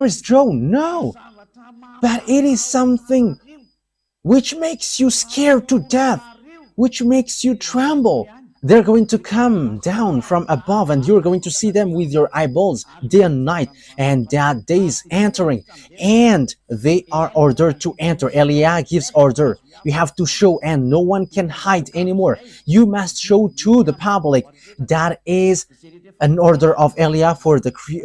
is drone. No, but it is something which makes you scared to death, which makes you tremble. They're going to come down from above and you're going to see them with your eyeballs day and night, and that day is entering and they are ordered to enter. Eliah gives order. You have to show and no one can hide anymore. You must show to the public. That is an order of Eliah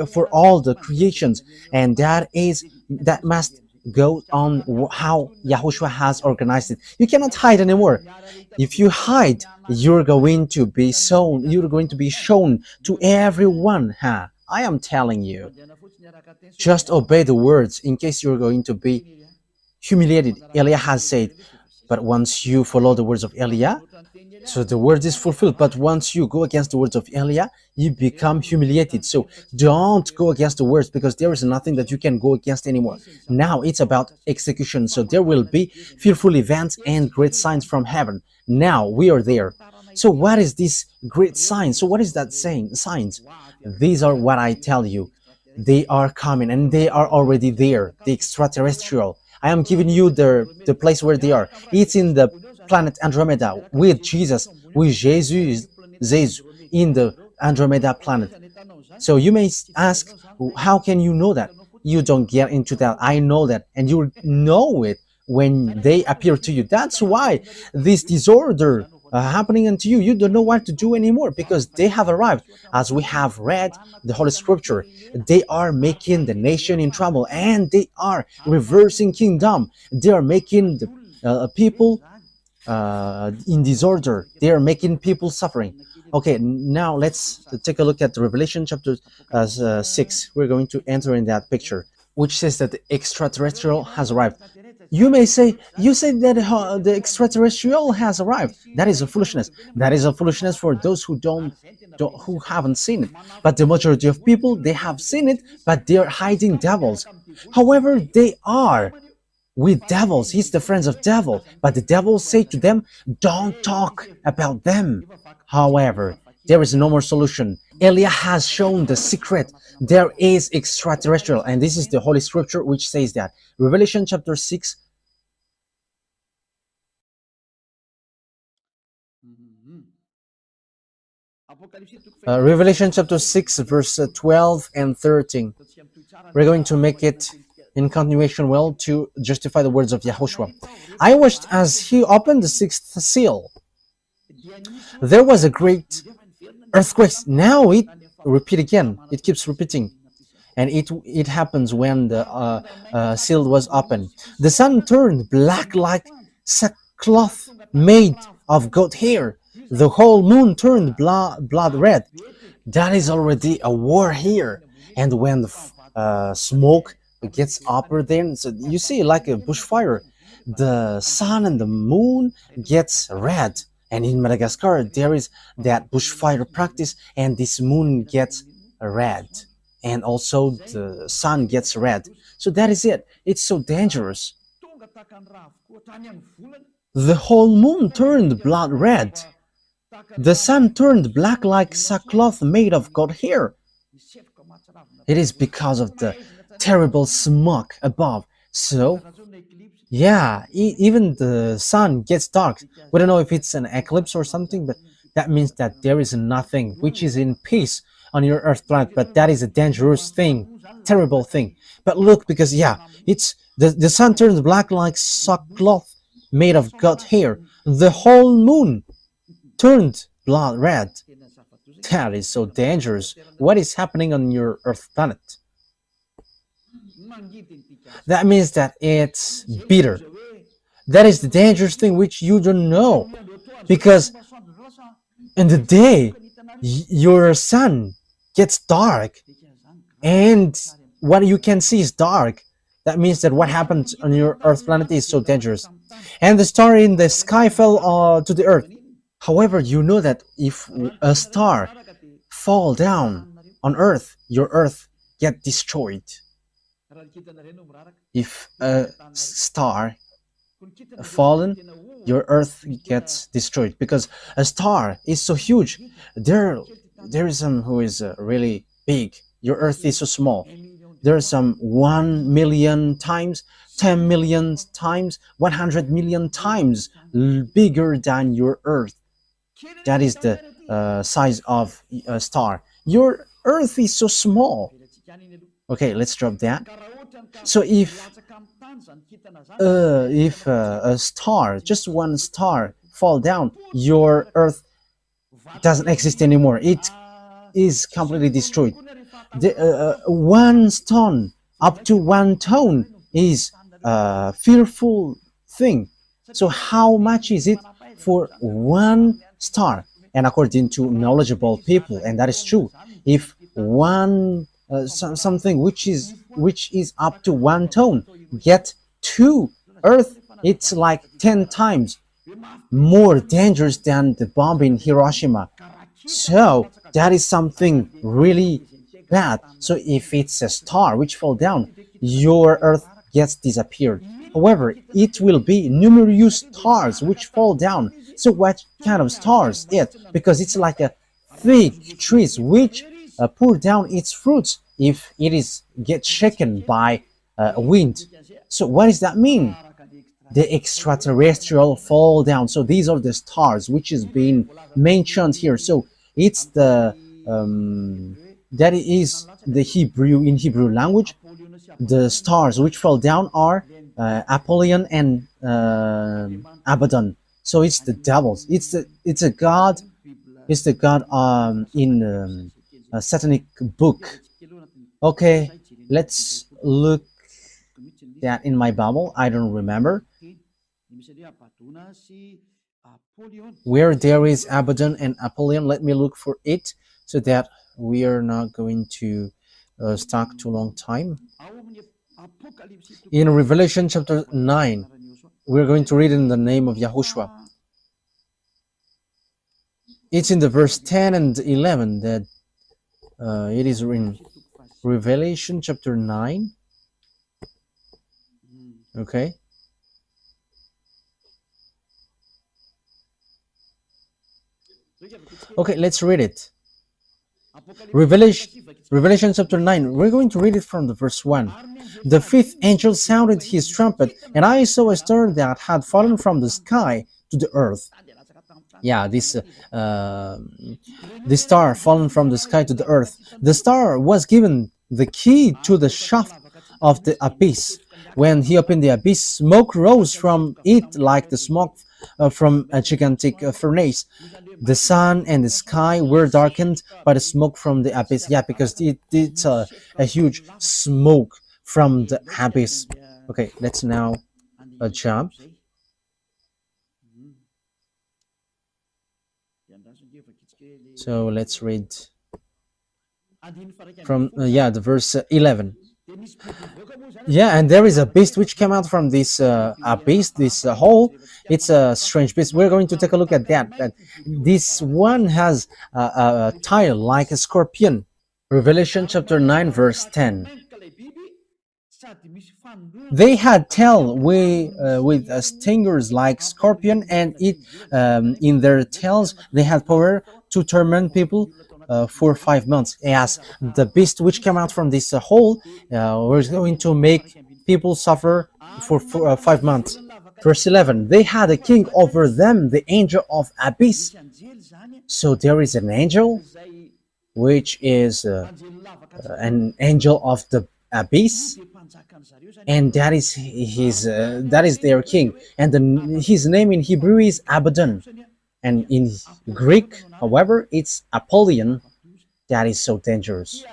for all the creations, and that must go on how Yahushua has organized it. You cannot hide anymore. If you hide, you're going to be shown to everyone. Huh? I am telling you. Just obey the words in case you're going to be humiliated. Eliah has said, but once you follow the words of Eliah, so the word is fulfilled. But once you go against the words of Eliah, you become humiliated. So don't go against the words, because there is nothing that you can go against anymore. Now it's about execution. So there will be fearful events and great signs from heaven. Now we are there. So what is this great sign? So what is that saying? Signs. These are what I tell you. They are coming and they are already there. The extraterrestrial. I am giving you the place where they are. It's in the planet Andromeda with Jesus, in the Andromeda planet. So you may ask, how can you know that? You don't get into that. I know that, and you know it when they appear to you. That's why this disorder happening unto you. You don't know what to do anymore, because they have arrived. As we have read the Holy Scripture, they are making the nation in trouble, and they are reversing kingdom. They are making the people in disorder. They are making people suffering. Okay, now let's take a look at the Revelation chapter 6. We're going to enter in that picture, which says that the extraterrestrial has arrived. You may say, you say that the extraterrestrial has arrived. That is a foolishness. That is a foolishness for those who who haven't seen it. But the majority of people, they have seen it, but they are hiding devils. However, they are with devils. He's the friends of devil, but the devils say to them, don't talk about them. However, there is no more solution. Eliah has shown the secret. There is extraterrestrial, and this is the Holy Scripture which says that. Revelation chapter 6. Revelation chapter 6, verse 12 and 13. We're going to make it in continuation well to justify the words of Yahushua. I watched as he opened the sixth seal. There was a great earthquake. Now it repeat again. It keeps repeating. And it happens when the seal was opened. The sun turned black like sackcloth made of goat hair. The whole moon turned blood red. That is already a war here. And when the smoke gets upper there, so you see like a bushfire, the sun and the moon gets red. And in Madagascar, there is that bushfire practice, and this moon gets red. And also the sun gets red. So that is it. It's so dangerous. The whole moon turned blood red. The sun turned black like sackcloth made of goat hair. It is because of the terrible smoke above. So, yeah, even the sun gets dark. We don't know if it's an eclipse or something, but that means that there is nothing which is in peace on your earth planet. But that is a dangerous thing, terrible thing. But look, because it's the sun turns black like sackcloth made of goat hair. The whole moon turned blood red. That is so dangerous. What is happening on your earth planet? That means that it's bitter. That is the dangerous thing which you don't know, because in the day your sun gets dark and what you can see is dark. That means that what happens on your earth planet is so dangerous. And the star in the sky fell to the earth. However, you know that if a star fall down on earth, your earth get destroyed. If a star fallen, your earth gets destroyed, because a star is so huge. There is some who is really big. Your earth is so small. There are some 1 million times, 10 million times, 100 million times bigger than your Earth. That is the size of a star. Your Earth is so small. Okay, let's drop that. So if a star, just one star, fall down, your Earth doesn't exist anymore. It is completely destroyed. One stone up to 1 ton is a fearful thing. So how much is it for one star? And according to knowledgeable people, and that is true, if one something which is up to 1 ton get to Earth, it's like 10 times more dangerous than the bomb in Hiroshima. So that is something really bad. So if it's a star which fall down, your Earth gets disappeared. However, it will be numerous stars which fall down. So what kind of stars it? Because it's like a thick trees which pour down its fruits if it is get shaken by wind. So what does that mean? The extraterrestrial fall down. So these are the stars which is being mentioned here. So it's the that is the Hebrew, in Hebrew language, the stars which fall down are Apollyon and Abaddon. So it's the devils. It's a god. It's the god in a satanic book. Okay, let's look that in my Bible. I don't remember where there is Abaddon and Apollyon. Let me look for it so that we are not going to stuck too long time. In Revelation chapter 9, we're going to read in the name of YAHOSHUAH. It's in the verse 10 and 11 that it is in Revelation chapter 9. Okay. Okay, let's read it. Revelation chapter 9. We're going to read it from the verse 1. The fifth angel sounded his trumpet, and I saw a star that had fallen from the sky to the earth. Yeah, this star fallen from the sky to the earth. The star was given the key to the shaft of the abyss. When he opened the abyss, smoke rose from it like the smoke from a gigantic furnace. The sun and the sky were darkened by the smoke from the abyss. Yeah, because it's a huge smoke from the abyss. Okay, let's now jump. So let's read from the verse 11. Yeah, and there is a beast which came out from this abyss, this hole. It's a strange beast. We're going to take a look at that. But this one has a tail like a scorpion. Revelation chapter 9 verse 10. They had tail with stingers like scorpion, and in their tails they had power to torment people for 5 months. Yes, the beast which came out from this hole was going to make people suffer for 5 months. Verse 11, they had a king over them, the angel of abyss. So there is an angel which is an angel of the abyss, and that is their king, and his name in Hebrew is Abaddon, and in Greek, however, it's Apollyon. That is so dangerous.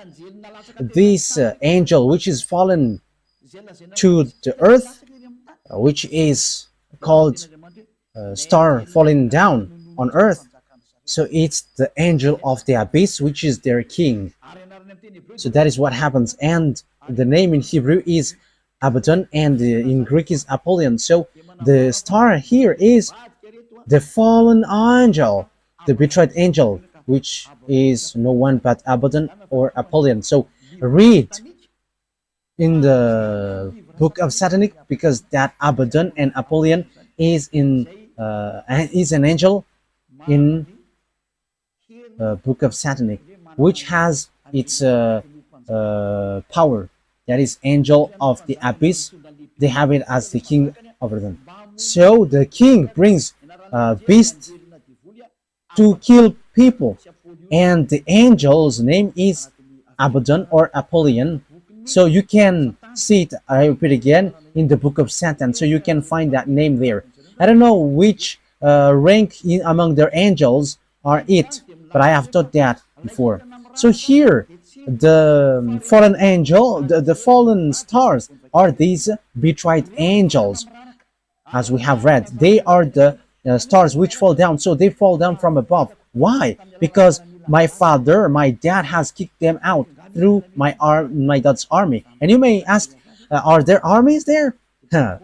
This angel which is fallen to the earth, which is called star falling down on earth, so it's the angel of the abyss, which is their king. So that is what happens, and the name in Hebrew is Abaddon, and in Greek is Apollyon. So the star here is the fallen angel, the betrayed angel, which is no one but Abaddon or Apollyon. So read in the book of Satanic, because that Abaddon and Apollyon is an angel in book of Satanic, which has its power that is angel of the abyss. They have it as the king over them. So the king brings beasts to kill people, and the angel's name is Abaddon or Apollyon. So you can see it, I repeat again, in the book of Satan. So you can find that name there. I don't know which rank among their angels are it, but I have taught that before. So here, the fallen angel, the fallen stars are these betrayed angels, as we have read. They are the stars which fall down. So they fall down from above. Why? Because my dad has kicked them out through my dad's army. And you may ask, are there armies there? Huh.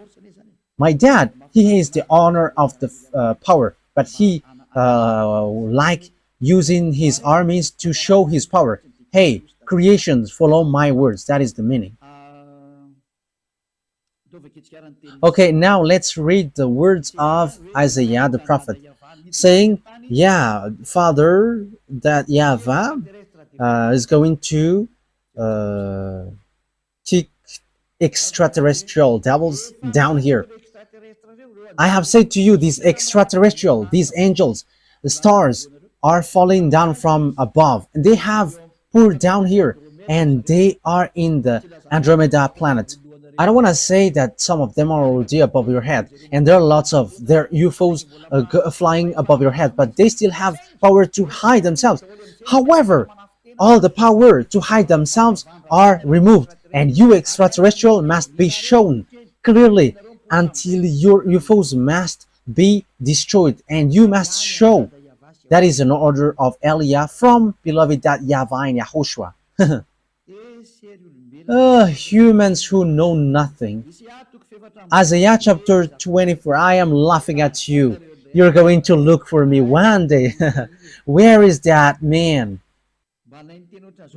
My dad, he is the owner of the power, but he like using his armies to show his power. Hey, creations, follow my words. That is the meaning. Okay, now let's read the words of Isaiah the prophet, saying, yeah, Father, that YAHVAH is going to kick extraterrestrial devils down here. I have said to you, these extraterrestrial, these angels, the stars are falling down from above. They have poured down here, and they are in the Andromeda planet. I don't want to say that some of them are already above your head, and there are lots of their UFOs flying above your head, but they still have power to hide themselves. However, all the power to hide themselves are removed, and you extraterrestrial must be shown clearly until your UFOs must be destroyed, and you must show. That is an order of Elia from beloved YAHVAH and YAHOSHUAH. Humans who know nothing. Isaiah chapter 24. I am laughing at you. You're going to look for me one day. Where is that man?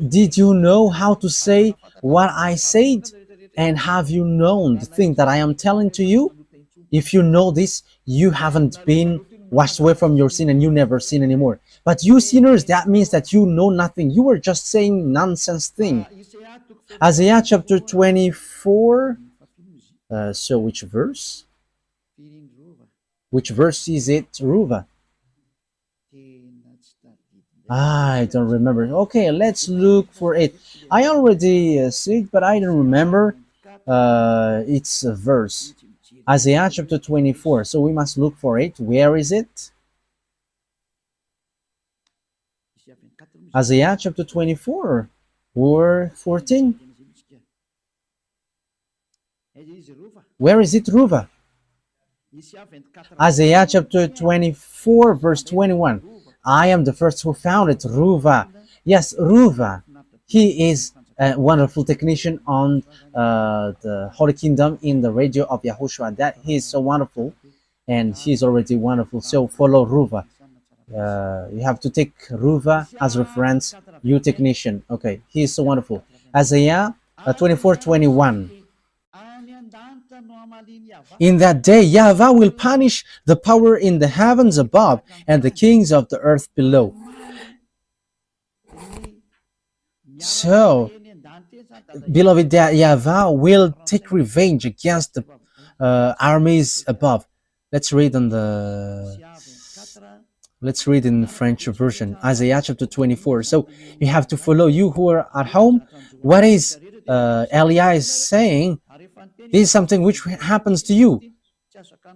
Did you know how to say what I said? And have you known the thing that I am telling to you? If you know this, you haven't been washed away from your sin and you never sin anymore. But you sinners, that means that you know nothing. You are just saying nonsense thing. Isaiah chapter 24. So which verse? Which verse is it, Ruva? I don't remember. Okay, let's look for it. I already see it, but I don't remember its verse. Isaiah chapter 24. So we must look for it. Where is it? Isaiah chapter 24 or 14. Where is it, Ruva? Isaiah chapter 24 verse 21. I am the first who found it, Ruva. Yes, Ruva. He is a wonderful technician on the Holy Kingdom in the radio of YAHOSHUAH. That he is so wonderful, and he is already wonderful. So follow Ruva. You have to take Ruva as reference, you technician. Okay, he is so wonderful. Isaiah 24:21. In that day, YAHVAH will punish the power in the heavens above and the kings of the earth below. So, beloved, that YAHVAH will take revenge against the armies above. Let's read in French version, Isaiah chapter 24. So you have to follow, you who are at home, what is Elia is saying. This is something which happens to you.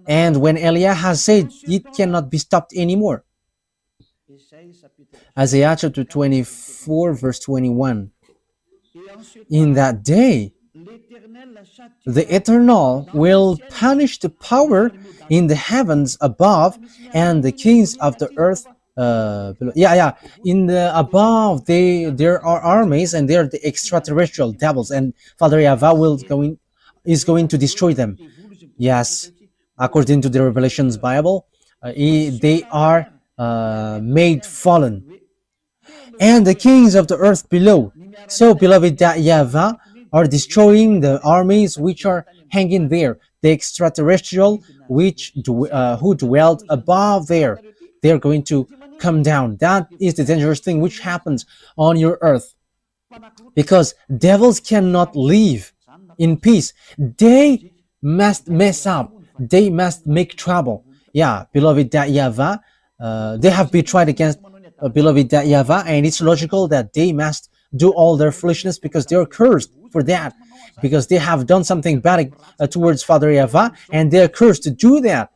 And when Elia has said, it cannot be stopped anymore. Isaiah chapter 24 verse 21. In that day, the Eternal will punish the power in the heavens above and the kings of the earth below. In the above, there are armies, and they are the extraterrestrial devils, and Father YAHVAH is going to destroy them. Yes, according to the Revelations Bible, they are made fallen, and the kings of the earth below. So, beloved, that YAHVAH are destroying the armies which are hanging there, the extraterrestrial who dwelt above there. They are going to come down. That is the dangerous thing which happens on your earth. because devils cannot live in peace. They must mess up. They must make trouble. Yeah, beloved YAHVAH, they have betrayed against beloved YAHVAH, and it's logical that they must do all their foolishness because they're cursed for that, because they have done something bad towards Father YAHVAH, and they're cursed to do that.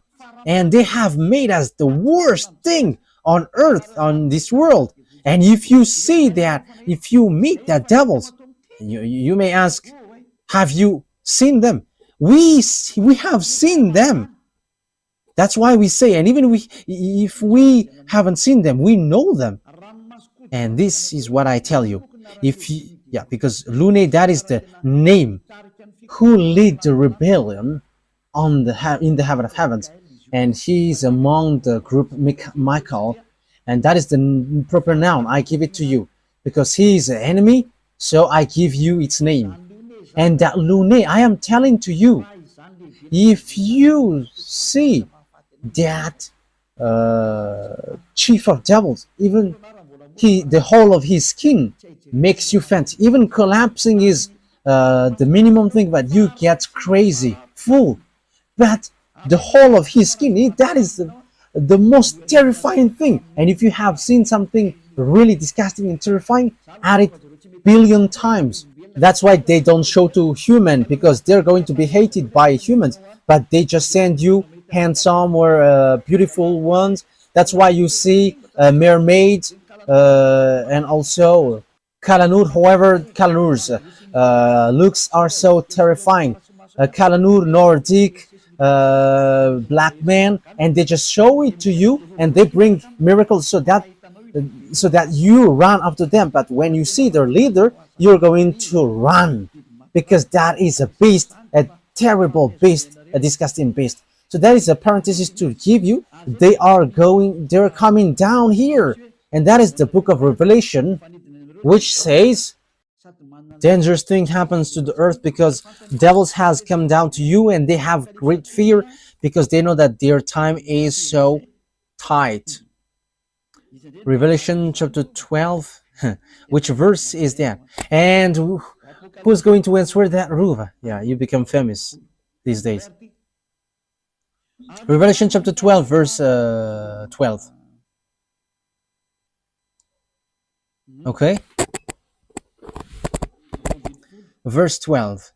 And they have made us the worst thing on earth, on this world. And if you see that, if you meet that devils, you may ask, have you seen them? We have seen them. That's why we say, and even if we haven't seen them, we know them. And this is what I tell you. Because Lune, that is the name who lead the rebellion in the heaven of heavens, and he is among the group Michael, and that is the proper noun. I give it to you because he is an enemy, so I give you its name. And that Lune, I am telling to you, if you see that chief of devils, even the whole of his skin makes you faint. Even collapsing is the minimum thing, but you get crazy, full. But the whole of his skin, that is the most terrifying thing. And if you have seen something really disgusting and terrifying, add it billion times. That's why they don't show to human, because they're going to be hated by humans, but they just send you handsome or beautiful ones. That's why you see mermaids and also Kalanur. However, Kalanur's looks are so terrifying. Kalanur, Nordic, black man, and they just show it to you, and they bring miracles so that you run after them. But when you see their leader, you're going to run, because that is a beast, a terrible beast, a disgusting beast. So that is a parenthesis to give you. They're coming down here, and that is the book of Revelation, which says dangerous thing happens to the earth because devils has come down to you, and they have great fear because they know that their time is so tight. Revelation chapter 12. Which verse is that? And who's going to answer that, Ruva? Yeah, you become famous these days. Revelation chapter 12, verse 12. Okay. Verse 12.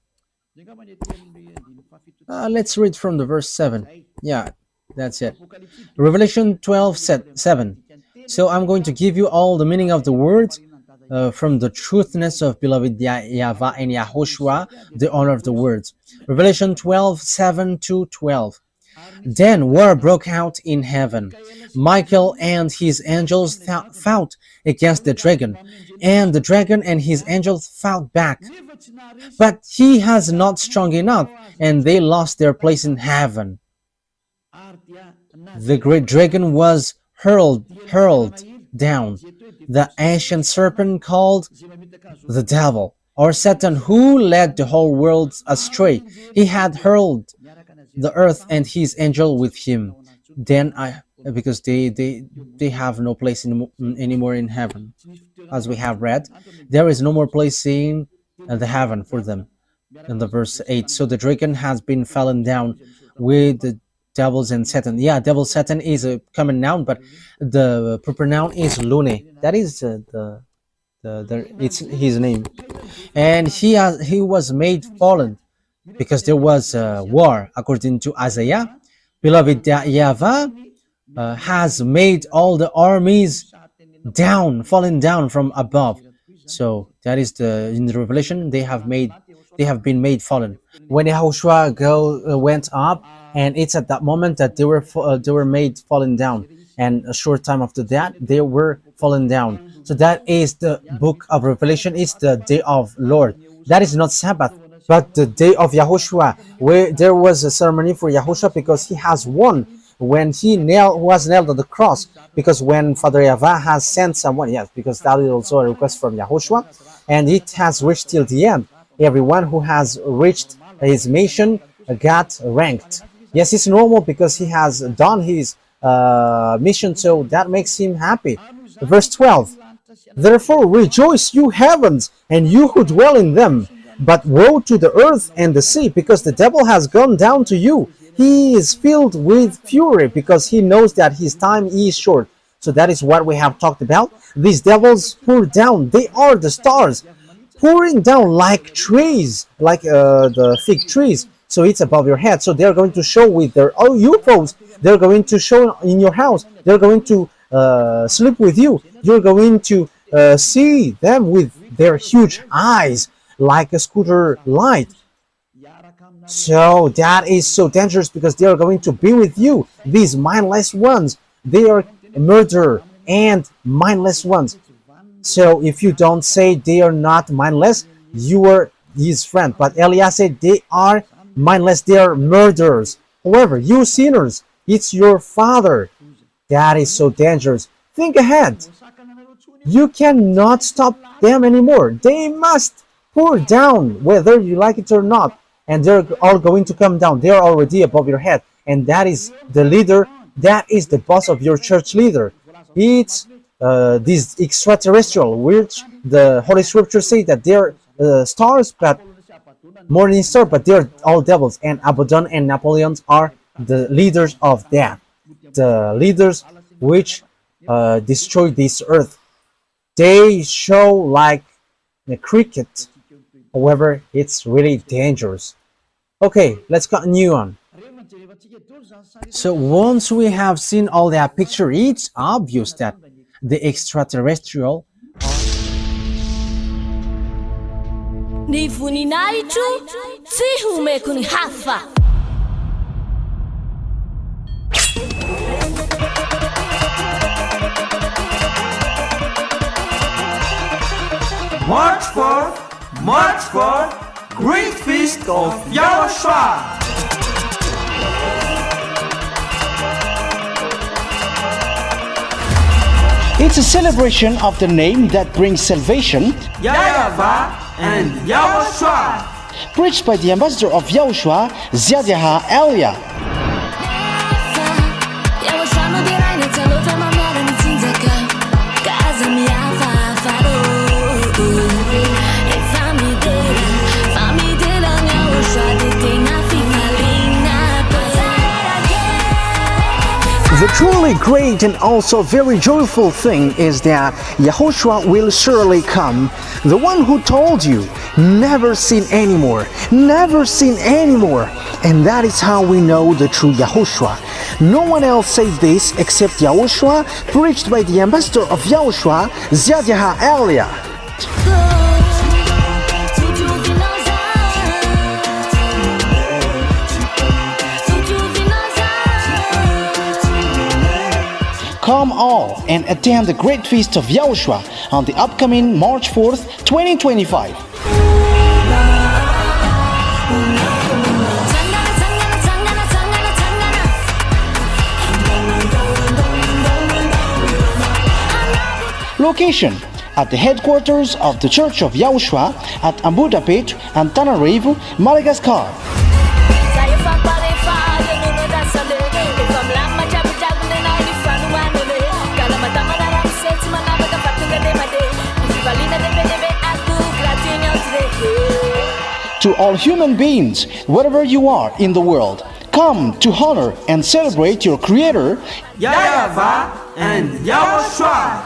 Let's read from the verse 7. Yeah, that's it. Revelation 12, 7. So I'm going to give you all the meaning of the words from the truthness of beloved YAHVAH and YAHOSHUAH, the honor of the words. Revelation 12, 7 to 12. Then war broke out in heaven. Michael and his angels fought against the dragon, and the dragon and his angels fought back. But he has not strong enough, and they lost their place in heaven. The great dragon was hurled down, the ancient serpent called the devil, or Satan, who led the whole world astray. He had hurled the earth and his angel with him. Then because they have no place anymore in heaven, as we have read, there is no more place in the heaven for them. In the verse 8, so the dragon has been fallen down with the devils and Satan. Yeah, devil Satan is a common noun, but the proper noun is Lune. That is it's his name, and he was made fallen because there was a war. According to Isaiah, beloved YAHVAH has made all the armies fallen down from above. So that is in the Revelation they have been made fallen. When YAHOSHUAH went up, and it's at that moment that they were made fallen down, and a short time after that they were fallen down. So that is the book of Revelation. It's the day of Lord. That is not Sabbath, but the day of YAHOSHUAH, where there was a ceremony for YAHOSHUAH because he has won when he was nailed on the cross. Because when Father YAHVAH has sent someone, yes, because that is also a request from YAHOSHUAH, and it has reached till the end. Everyone who has reached his mission got ranked. Yes, it's normal because he has done his mission, so that makes him happy. Verse 12. Therefore rejoice, you heavens, and you who dwell in them. But woe to the earth and the sea, because the devil has gone down to you. He is filled with fury, because he knows that his time is short. So that is what we have talked about. These devils pour down. They are the stars, pouring down like trees, like the fig trees. So it's above your head. So they're going to show with their UFOs. They're going to show in your house. They're going to sleep with you. You're going to see them with their huge eyes, like a scooter light. So that is so dangerous, because they are going to be with you. These mindless ones, they are murder and mindless ones. So if you don't say they are not mindless, you are his friend. But Elias said they are mindless, they are murderers. However, you sinners, it's your father. That is so dangerous. Think ahead. You cannot stop them anymore. They must pour down, whether you like it or not. And they're all going to come down. They're already above your head. And that is the leader, that is the boss of your church leader. It's this extraterrestrial, which the Holy Scripture say that they're stars, but morning star, but they're all devils. And Abaddon and Napoleon are the leaders of that. The leaders which destroy this earth. They show like a cricket. However, it's really dangerous. Okay, let's continue on. So once we have seen all that picture, it's obvious that the extraterrestrial Ny voninahitro tsy homeko ny hafa. March 4th, Great Feast of YAHOSHUAH. It's a celebration of the name that brings salvation, YAHVAH and YAHOSHUAH. preached by the ambassador of YAHOSHUAH, YAHVAH. The truly great and also very joyful thing is that YAHOSHUAH will surely come. The one who told you, never seen anymore, never seen anymore. And that is how we know the true YAHOSHUAH. No one else said this except YAHOSHUAH, preached by the ambassador of YAHOSHUAH, YAHVAH. Come all and attend the Great Feast of YAHOSHUAH on the upcoming March 4th, 2025. Location: at the headquarters of the Church of YAHOSHUAH at Ambudapet, Antananarivo, Madagascar. To all human beings, wherever you are in the world, come to honor and celebrate your Creator, YAHVAH and YAHOSHUAH.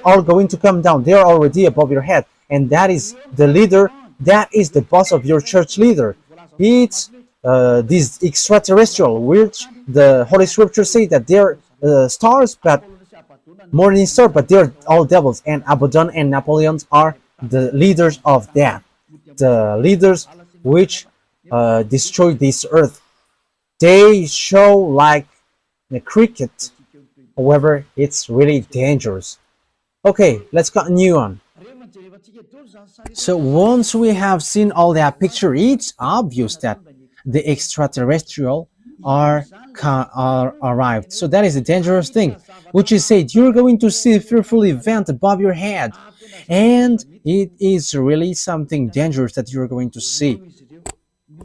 are going to come down. They are already above your head, and that is the leader. That is the boss of your church leader. It's these extraterrestrial, which the Holy Scripture say that they're stars, but morning star, but they're all devils. And Abaddon and Napoleon are the leaders of that, the leaders which destroy this earth. They show like a cricket. However, it's really dangerous. Okay, let's continue on. So once we have seen all that picture, it's obvious that the extraterrestrial are arrived. So that is a dangerous thing, which is said you're going to see a fearful event above your head, and it is really something dangerous that you're going to see.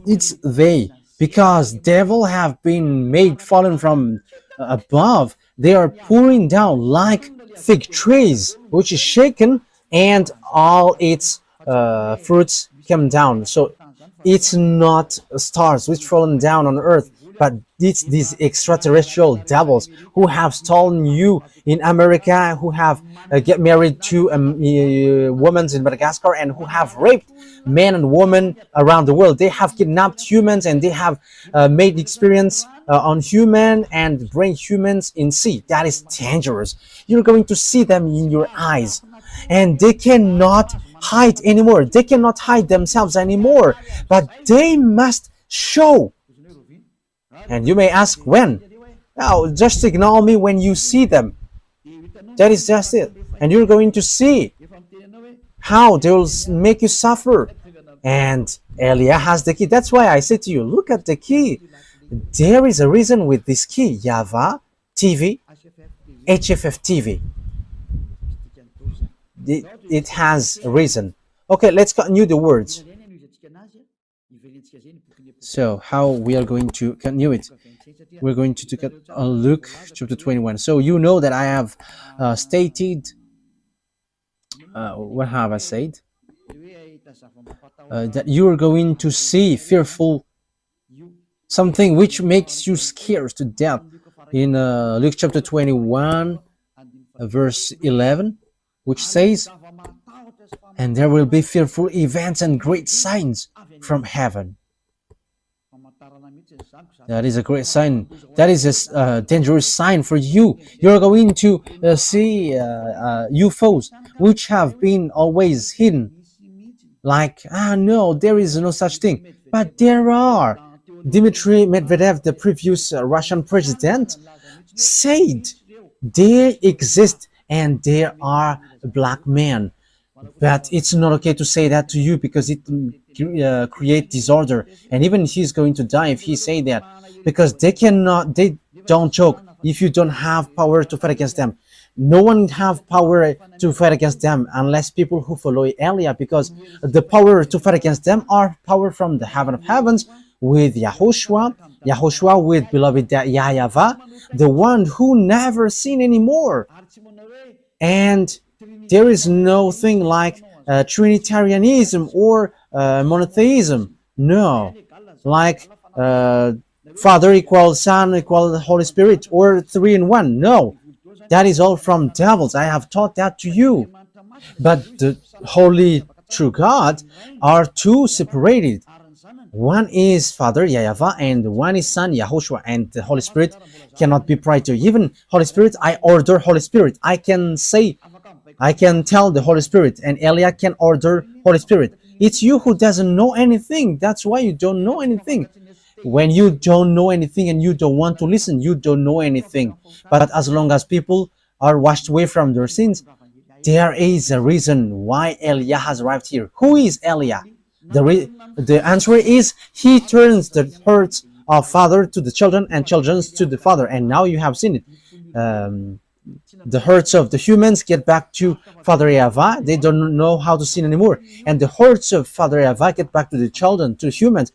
It's they, because devil have been made fallen from above. They are pouring down like fig trees, which is shaken, and all its fruits come down. So it's not stars which fallen down on earth, but it's these extraterrestrial devils who have stolen you in America, who have get married to women in Madagascar, and who have raped men and women around the world. They have kidnapped humans, and they have made experience on human and bring humans in sea. That is dangerous. You're going to see them in your eyes, and they cannot hide anymore. They cannot hide themselves anymore, but they must show. And you may ask, when? Now, just ignore me when you see them. That is just it. And you're going to see how they will make you suffer. And Elia has the key. That's why I say to you, look at the key. There is a reason with this key. YAHVAH TV, HFF TV. It has a reason. Okay, let's continue the words. So how we are going to continue it? We're going to take a look, chapter 21. So you know that I have stated, what have I said? That you are going to see fearful something which makes you scared to death in Luke chapter 21, verse 11, which says, and there will be fearful events and great signs from heaven. That is a great sign. That is a dangerous sign for you. You're going to see UFOs which have been always hidden. Like, no, there is no such thing. But there are. Dmitry Medvedev, the previous Russian president, said they exist and there are black men. But it's not okay to say that to you, because it creates disorder. And even he's going to die if he say that, because they don't joke if you don't have power to fight against them. No one have power to fight against them unless people who follow Elia, because the power to fight against them are power from the heaven of heavens with YAHOSHUAH with beloved YAHVAH, the one who never seen anymore. And there is no thing like Trinitarianism or monotheism. No, like Father equals Son equals Holy Spirit, or 3 in 1. No, that is all from devils. I have taught that to you. But the Holy True God are two separated. One is Father YAHVAH and one is Son YAHOSHUAH, and the Holy Spirit cannot be prior to. Even Holy Spirit, I order Holy Spirit. I can tell the Holy Spirit, and Elia can order Holy Spirit. It's you who doesn't know anything. That's why you don't know anything. When you don't know anything and you don't want to listen, you don't know anything. But as long as people are washed away from their sins, there is a reason why Elia has arrived here. Who is Elia? The answer is he turns the hearts of father to the children and children to the father. And now you have seen it. The hearts of the humans get back to Father YAHVAH. They don't know how to sin anymore. And the hearts of Father YAHVAH get back to the children, to humans.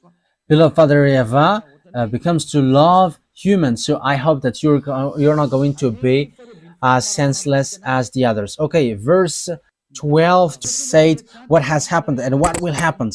Beloved Father YAHVAH becomes to love humans. So I hope that you're not going to be as senseless as the others. Okay, verse 12 said what has happened and what will happen.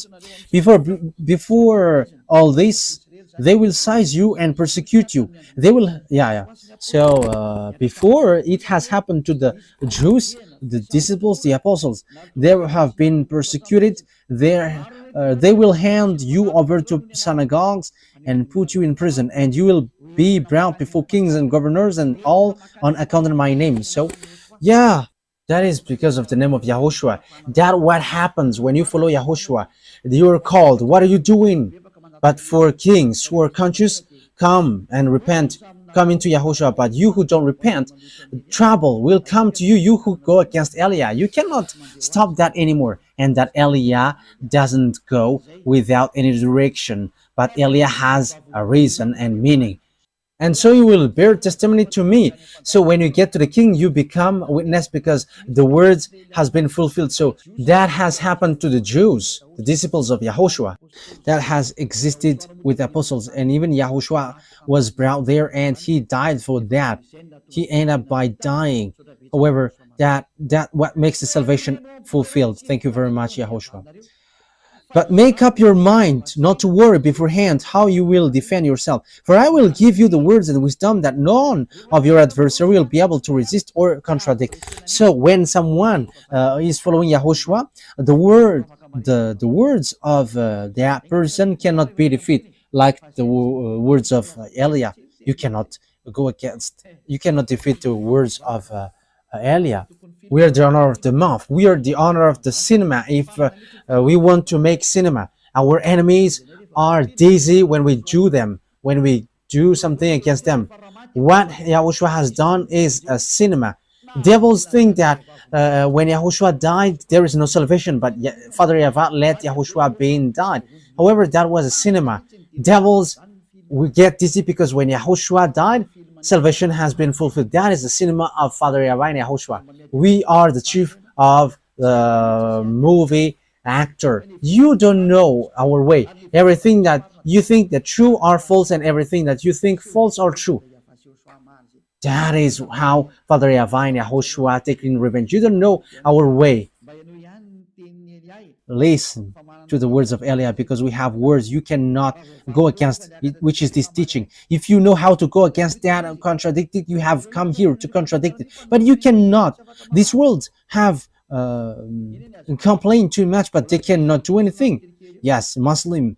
Before all this, they will seize you and persecute you. They will, yeah. So before it has happened to the Jews, the disciples, the apostles, they have been persecuted. They will hand you over to synagogues and put you in prison, and you will be brought before kings and governors and all on account of my name. So, yeah, that is because of the name of Yahushua. That what happens when you follow Yahushua. You are called. What are you doing? But for kings who are conscious, come and repent. Come into Yahushua. But you who don't repent, trouble will come to you. You who go against Eliah, you cannot stop that anymore. And that Eliah doesn't go without any direction. But Eliah has a reason and meaning. And so you will bear testimony to me. So when you get to the king, you become a witness because the words has been fulfilled. So that has happened to the Jews, the disciples of Yahushua. That has existed with the apostles. And even Yahushua was brought there and he died for that. He ended up by dying. However, that what makes the salvation fulfilled. Thank you very much, Yahushua. But make up your mind not to worry beforehand how you will defend yourself. For I will give you the words and wisdom that none of your adversary will be able to resist or contradict. So when someone is following Yahushua, the words of that person cannot be defeated, like the words of Eliah. You cannot defeat the words of Eliah. We are the honor of the mouth. We are the honor of the cinema. If we want to make cinema, our enemies are dizzy when we do them, when we do something against them. What Yahushua has done is a cinema. Devils think that when Yahushua died, there is no salvation, but Father YAHVAH let Yahushua being died. However, that was a cinema. Devils will get dizzy because when Yahushua died, salvation has been fulfilled. That is the cinema of Father YAHVAH and Yahushua. We are the chief of the movie actor. You don't know our way. Everything that you think that true are false, and everything that you think false are true. That is how Father YAHVAH and Yahushua taking revenge. You don't know our way. Listen to the words of Eliah, because we have words you cannot go against, which is this teaching. If you know how to go against that and contradict it, you have come here to contradict it, but you cannot. This world have complained too much, but they cannot do anything. Yes, Muslims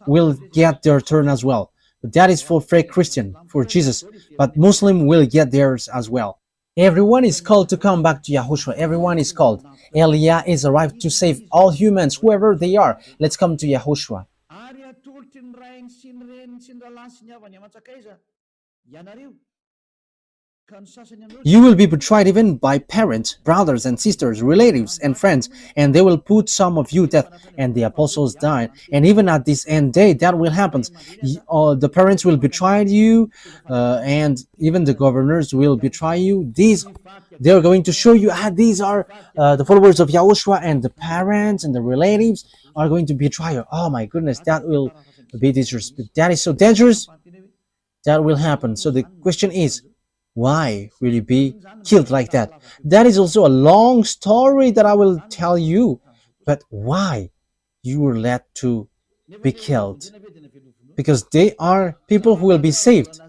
will get their turn as well, but that is for fake Christian, for Jesus, but Muslim will get theirs as well. Everyone is called to come back to Yahushua. Everyone is called. Eliah is arrived to save all humans, whoever they are. Let's come to Yahushua. You will be betrayed even by parents, brothers and sisters, relatives and friends, and they will put some of you to death. And the apostles died. And even at this end day, that will happen. The parents will betray you, and even the governors will betray you. They are going to show you these are the followers of Yahushua, and the parents and the relatives are going to betray you. Oh my goodness, that will be dangerous. That is so dangerous. That will happen. So the question is, why will you be killed like that? That is also a long story that I will tell you. But why you were led to be killed? Because they are people who will be saved.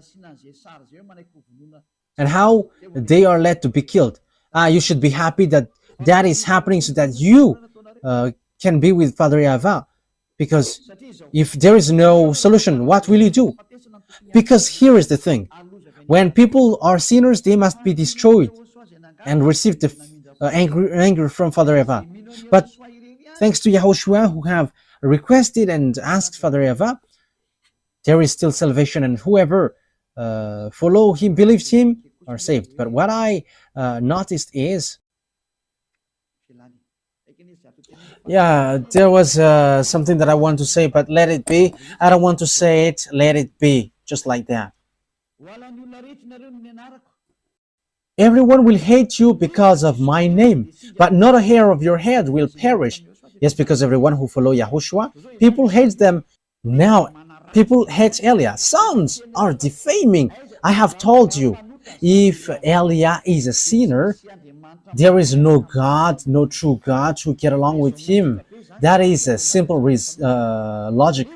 And how they are led to be killed? You should be happy that that is happening so that you can be with Father YAHVAH. Because if there is no solution, what will you do? Because here is the thing. When people are sinners, they must be destroyed and receive the anger from Father YAHVAH. But thanks to Yahushua, who have requested and asked Father YAHVAH, there is still salvation, and whoever follow him, believes him, are saved. But what I noticed is, there was something that I want to say, but let it be. I don't want to say it. Let it be, just like that. Everyone will hate you because of my name, but not a hair of your head will perish. Yes, because everyone who follow Yahushua, people hate them. Now, people hate Eliah. Sons are defaming. I have told you, if Eliah is a sinner, there is no God, no true God to get along with him. That is a simple logic.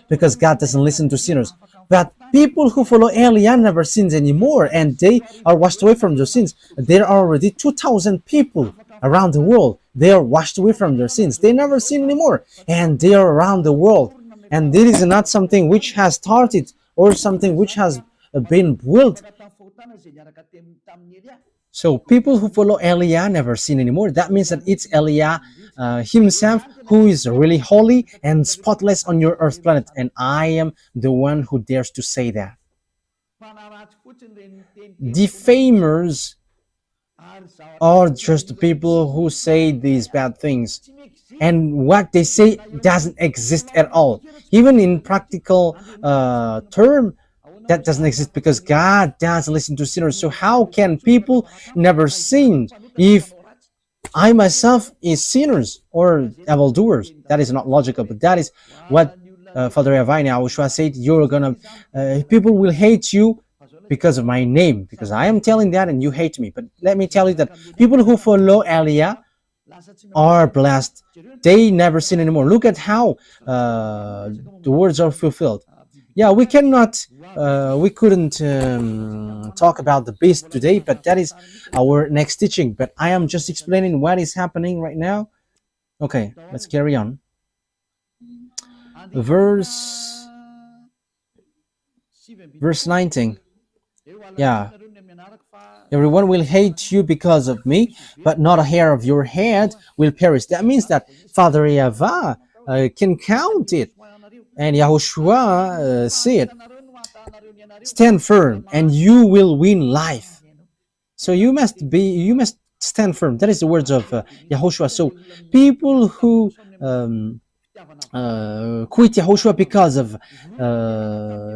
because God doesn't listen to sinners. But people who follow Elijah never sins anymore, and they are washed away from their sins. There are already 2,000 people around the world. They are washed away from their sins. They never sin anymore, and they are around the world. And this is not something which has started or something which has been built. So people who follow Elijah never sin anymore. That means that it's Elijah himself who is really holy and spotless on your earth planet. And I am the one who dares to say that. Defamers are just people who say these bad things. And what they say doesn't exist at all. Even in practical term, that doesn't exist because God doesn't listen to sinners. So how can people never sin if I myself is sinners or evildoers? That is not logical, but that is what Father YAHVAH and YAHOSHUAH said. You're gonna, people will hate you because of my name, because I am telling that and you hate me. But let me tell you that people who follow Elijah are blessed. They never sin anymore. Look at how the words are fulfilled. Yeah, we couldn't talk about the beast today, but that is our next teaching. But I am just explaining what is happening right now. Okay, let's carry on. Verse 19. Yeah. Everyone will hate you because of me, but not a hair of your head will perish. That means that Father YAHVAH can count it. And YAHOSHUAH said, stand firm and you will win life. So you must stand firm. That is the words of YAHOSHUAH. So people who quit YAHOSHUAH because of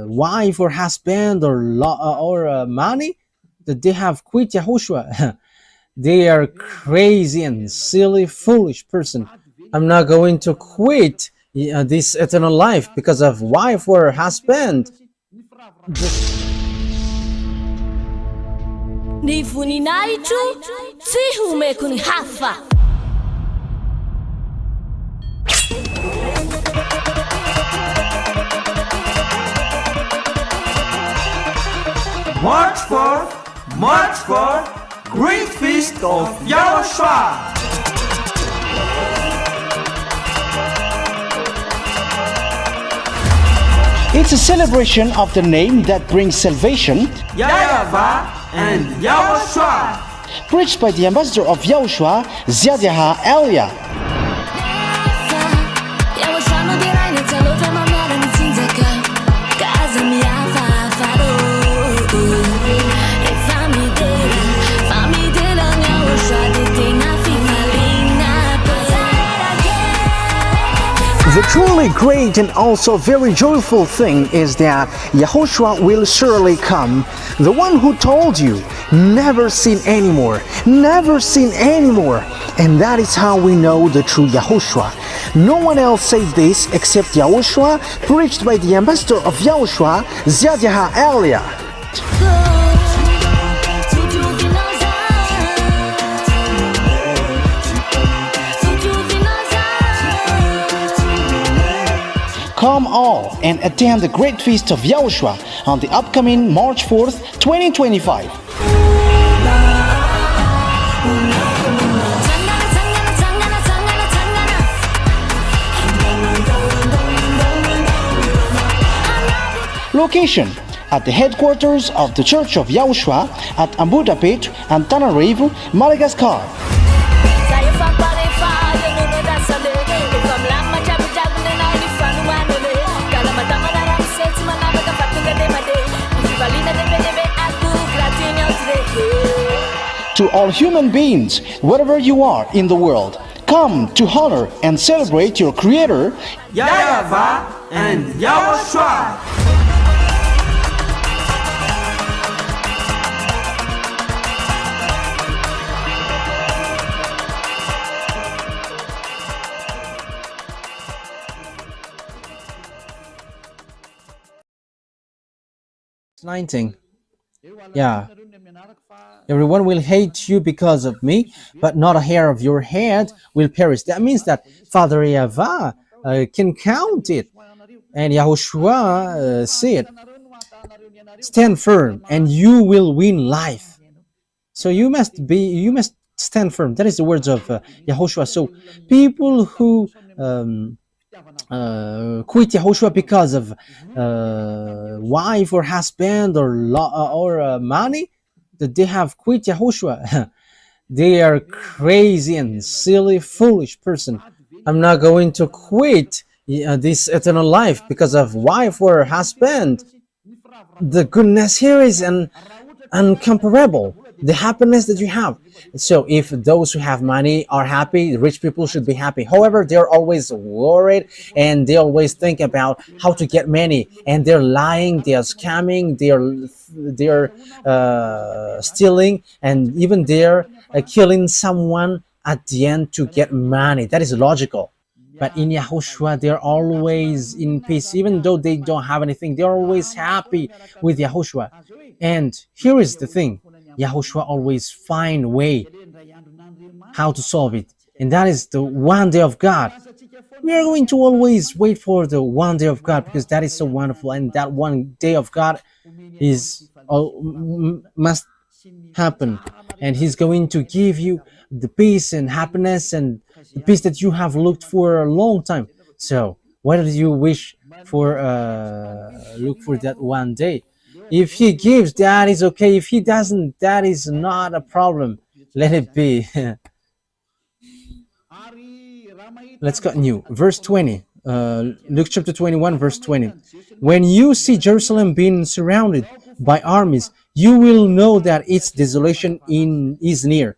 wife or husband or money, that they have quit YAHOSHUAH. They are crazy and silly, foolish person. I'm not going to quit this eternal life because of wife or husband. Ny voninahitro tsy homeko ny hafa. March 4, Great Feast of YAHOSHUAH. It's a celebration of the name that brings salvation, YAHVAH and YAHOSHUAH. preached by the ambassador of YAHOSHUAH, Elia. The truly great and also very joyful thing is that YAHOSHUAH will surely come. The one who told you, never sin anymore, never sin anymore. And that is how we know the true YAHOSHUAH. No one else said this except YAHOSHUAH, preached by the ambassador of YAHOSHUAH, Elia. Come all and attend the Great Feast of YAHOSHUAH on the upcoming March 4th, 2025. Location: at the headquarters of the Church of YAHOSHUAH at Abu Dhabi and Tanarive, Madagascar. To all human beings, wherever you are in the world, come to honor and celebrate your Creator, YAHVAH and YAHOSHUAH. Verse 19. Yeah. Everyone will hate you because of me, but not a hair of your head will perish. That means that Father YAHVAH can count it. And Yahushua said, stand firm and you will win life. So you must stand firm. That is the words of Yahushua. So people who quit Yahushua because of wife or husband or money, that they have quit Yahushua. They are crazy and silly, foolish person. I'm not going to quit this eternal life because of wife or husband. The goodness here is uncomparable. The happiness that you have. So if those who have money are happy, rich people should be happy. However, they're always worried and they always think about how to get money, and they're lying, they're scamming, they're stealing, and even they're killing someone at the end to get money. That is logical. But in Yahushua, they're always in peace. Even though they don't have anything, they're always happy with Yahushua. And here is the thing. Yahushua always find a way how to solve it. And that is the one day of God. We are going to always wait for the one day of God because that is so wonderful. And that one day of God must happen. And He's going to give you the peace and happiness and the peace that you have looked for a long time. So what do you wish for? Look for that one day. If He gives, that is okay. If He doesn't, that is not a problem. Let it be. Let's continue. Verse 20. Luke chapter 21, verse 20. When you see Jerusalem being surrounded by armies, you will know that its desolation is near.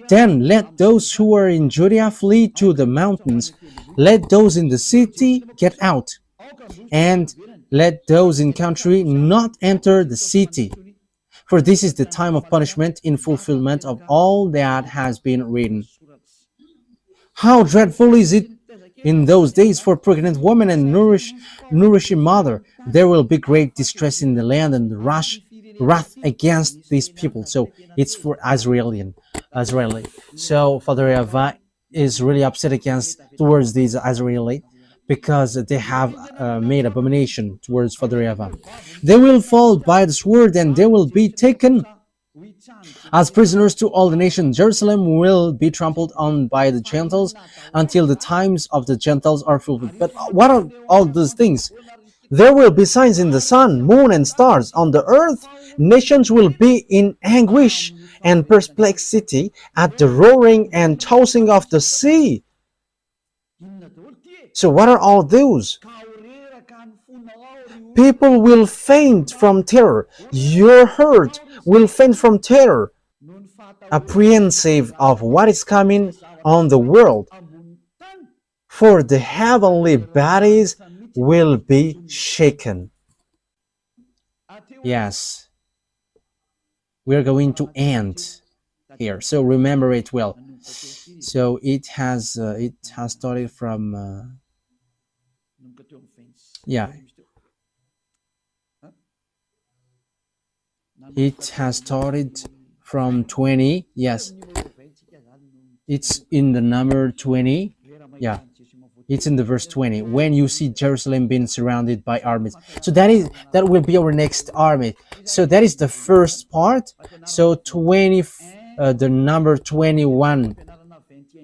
Then let those who are in Judea flee to the mountains. Let those in the city get out. And let those in country not enter the city. For this is the time of punishment in fulfillment of all that has been written. How dreadful is it in those days for pregnant woman and nourishing mother. There will be great distress in the land and wrath against these people. So it's for Israeli. So Father YAHVAH is really upset towards these Israeli because they have made abomination towards Father YAHVAH. They will fall by the sword and they will be taken as prisoners to all the nations. Jerusalem will be trampled on by the Gentiles until the times of the Gentiles are fulfilled. But what are all those things? There will be signs in the sun, moon, and stars. On the earth, nations will be in anguish and perplexity at the roaring and tossing of the sea. So what are all those? People will faint from terror. Your heart will faint from terror, apprehensive of what is coming on the world. For the heavenly bodies will be shaken. Yes, we're going to end here. So remember it well. So it has started from it has started from 20. Yes, it's in the number 20. Yeah, it's in the verse 20. When you see Jerusalem being surrounded by armies. So that will be our next army. So that is the first part. So the number 21,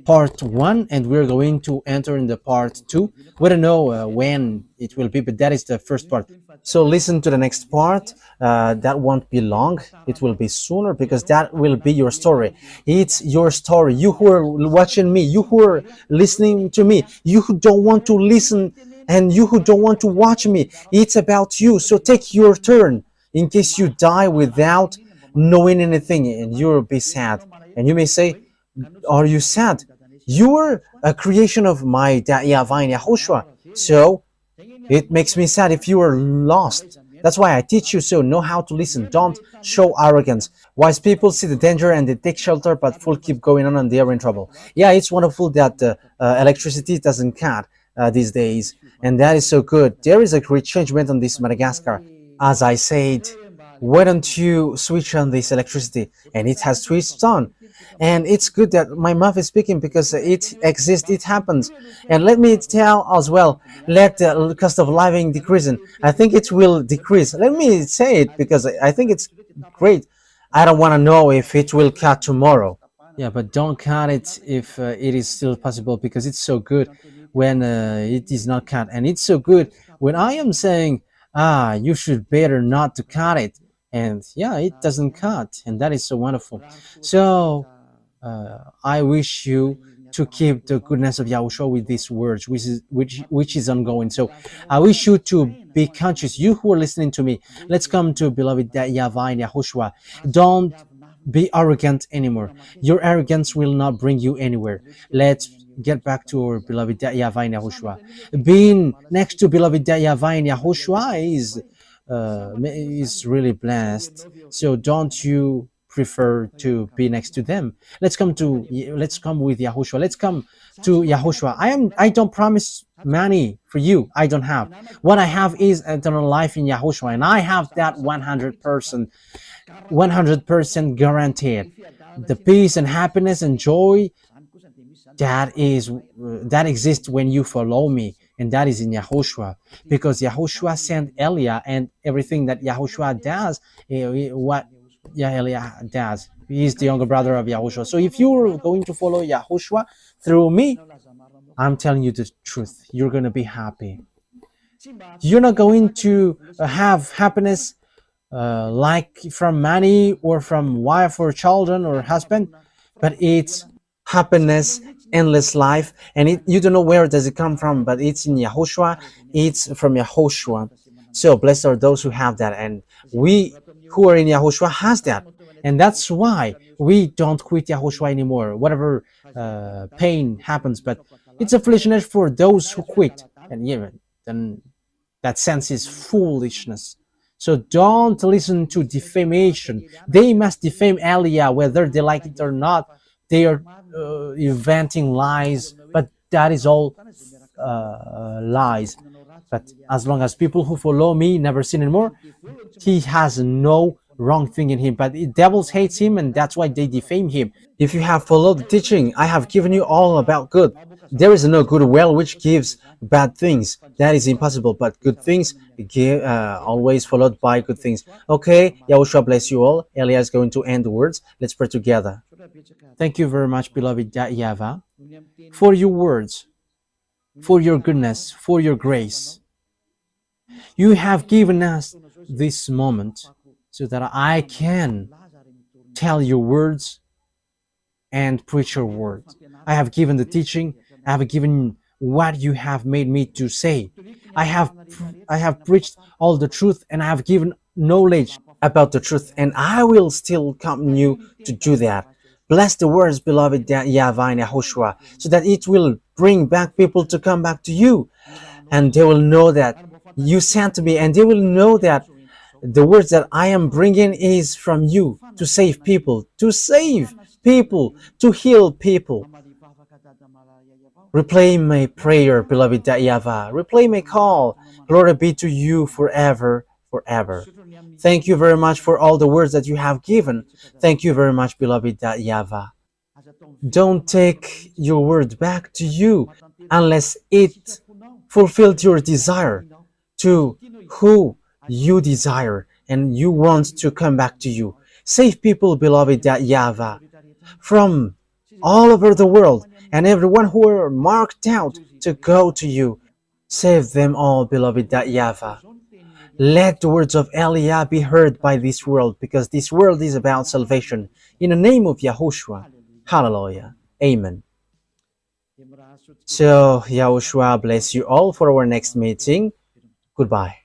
part 1, and we're going to enter in the part 2. We don't know when it will be, but that is the first part. So listen to the next part. That won't be long. It will be sooner because that will be your story. It's your story. You who are watching me, you who are listening to me, you who don't want to listen and you who don't want to watch me, it's about you. So take your turn in case you die without knowing anything, and you'll be sad. And you may say, are you sad? You are a creation of my dad YAHVAH and YAHOSHUAH. So it makes me sad if you are lost. That's why I teach you, so know how to listen. Don't show arrogance. Wise people see the danger and they take shelter, but fools keep going on and they are in trouble. Yeah, it's wonderful that electricity doesn't cut these days, and that is so good. There is a great changement on this Madagascar. As I said, why don't you switch on this electricity? And it has switched on. And it's good that my mouth is speaking because it exists, it happens. And let me tell as well, let the cost of living decrease. I think it will decrease. Let me say it because I think it's great. I don't want to know if it will cut tomorrow. Yeah, but don't cut it if it is still possible, because it's so good when it is not cut, and it's so good when I am saying, you should better not to cut it, and yeah, it doesn't cut, and that is so wonderful. So I wish you to keep the goodness of Yahushua with these words, which is ongoing. So I wish you to be conscious. You who are listening to me, let's come to beloved YAHVAH and YAHOSHUAH. Don't be arrogant anymore. Your arrogance will not bring you anywhere. Let's get back to our beloved YAHVAH and YAHOSHUAH. Being next to beloved YAHVAH and YAHOSHUAH is really blessed. So don't you prefer to be next to them? Let's come with YAHOSHUAH. Let's come to YAHOSHUAH. I don't promise money for you. I don't have. What I have is eternal life in YAHOSHUAH, and I have that 100% guaranteed. The peace and happiness and joy that exists when you follow me, and that is in YAHOSHUAH, because YAHOSHUAH sent Elia, and everything that YAHOSHUAH does, what Elia does, he is the younger brother of YAHOSHUAH. So if you're going to follow YAHOSHUAH through me, I'm telling you the truth, you're going to be happy. You're not going to have happiness like from money or from wife or children or husband, but it's happiness, endless life, and you don't know where does it come from, but it's in YAHOSHUAH. It's from YAHOSHUAH. So blessed are those who have that, and we who are in YAHOSHUAH has that, and that's why we don't quit YAHOSHUAH anymore, whatever pain happens. But it's a foolishness for those who quit, and even then that sense is foolishness. So don't listen to defamation. They must defame Elia whether they like it or not. They are inventing lies, but that is all lies. But as long as people who follow me never sin anymore, he has no wrong thing in him. But the devils hates him, and that's why they defame him. If you have followed the teaching, I have given you all about good. There is no good well which gives bad things. That is impossible, but good things always followed by good things. Okay, Yahushua bless you all. Elia is going to end the words. Let's pray together. Thank you very much, beloved YAHVAH, for your words, for your goodness, for your grace. You have given us this moment so that I can tell your words and preach your words. I have given the teaching. I have given what you have made me to say. I have preached all the truth, and I have given knowledge about the truth, and I will still continue to do that. Bless the words, beloved YAHVAH and YAHOSHUAH, so that it will bring back people to come back to you, and they will know that you sent me, and they will know that the words that I am bringing is from you to save people, to heal people. Replay my prayer, beloved YAHVAH. Replay my call. Glory be to you forever, forever. Thank you very much for all the words that you have given. Thank you very much, beloved YAHVAH. Don't take your word back to you unless it fulfilled your desire to who you desire and you want to come back to you. Save people, beloved YAHVAH, from all over the world, and everyone who are marked out to go to you. Save them all, beloved YAHVAH. Let the words of Elia be heard by this world, because this world is about salvation. In the name of YAHOSHUAH. Hallelujah. Amen. So, YAHOSHUAH bless you all for our next meeting. Goodbye.